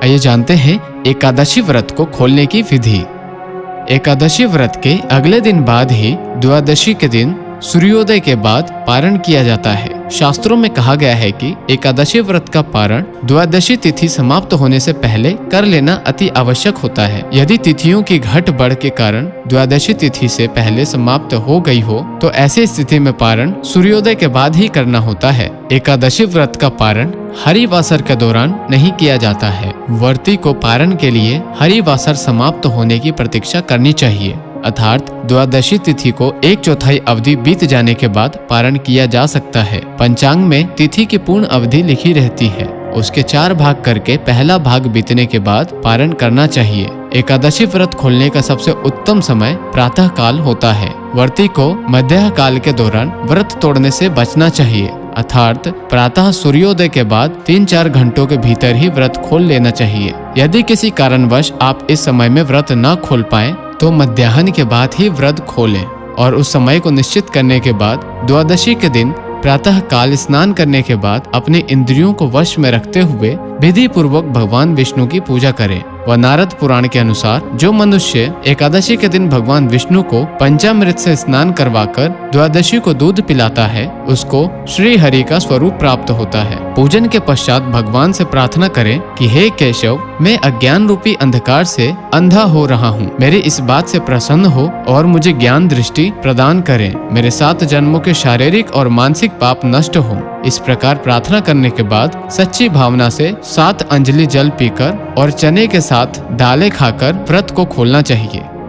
आइए जानते हैं एकादशी व्रत को खोलने की विधि। एकादशी व्रत के अगले दिन बाद ही द्वादशी के दिन सूर्योदय के बाद पारण किया जाता है। शास्त्रों में कहा गया है कि एकादशी व्रत का पारण द्वादशी तिथि समाप्त होने से पहले कर लेना अति आवश्यक होता है। यदि तिथियों की घट बढ़ के कारण द्वादशी तिथि से पहले समाप्त हो गई हो तो ऐसी स्थिति में पारण सूर्योदय के बाद ही करना होता है। एकादशी व्रत का पारण हरिवासर के दौरान नहीं किया जाता है। व्रती को पारण के लिए हरिवासर समाप्त होने की प्रतीक्षा करनी चाहिए, अर्थात द्वादशी तिथि को 1/4 अवधि बीत जाने के बाद पारण किया जा सकता है। पंचांग में तिथि की पूर्ण अवधि लिखी रहती है, उसके 4 भाग करके पहला भाग बीतने के बाद पारण करना चाहिए। एकादशी व्रत खोलने का सबसे उत्तम समय प्रातः काल होता है। व्रती को मध्याह्न काल के दौरान व्रत तोड़ने से बचना चाहिए, अर्थात प्रातः सूर्योदय के बाद 3-4 घंटों के भीतर ही व्रत खोल लेना चाहिए। यदि किसी कारणवश आप इस समय में व्रत न खोल पाए तो मध्याह्न के बाद ही व्रत खोलें और उस समय को निश्चित करने के बाद द्वादशी के दिन प्रातः काल स्नान करने के बाद अपने इंद्रियों को वश में रखते हुए विधि पूर्वक भगवान विष्णु की पूजा करें। व नारद पुराण के अनुसार जो मनुष्य एकादशी के दिन भगवान विष्णु को पंचामृत से स्नान करवाकर द्वादशी को दूध पिलाता है उसको श्री हरि का स्वरूप प्राप्त होता है। पूजन के पश्चात भगवान से प्रार्थना करें कि हे केशव, मैं अज्ञान रूपी अंधकार से अंधा हो रहा हूँ, मेरे इस बात से प्रसन्न हो और मुझे ज्ञान दृष्टि प्रदान करें। मेरे 7 जन्मों के शारीरिक और मानसिक पाप नष्ट हो। इस प्रकार प्रार्थना करने के बाद सच्ची भावना से 7 अंजलि जल पीकर और चने के साथ दालें खाकर व्रत को खोलना चाहिए।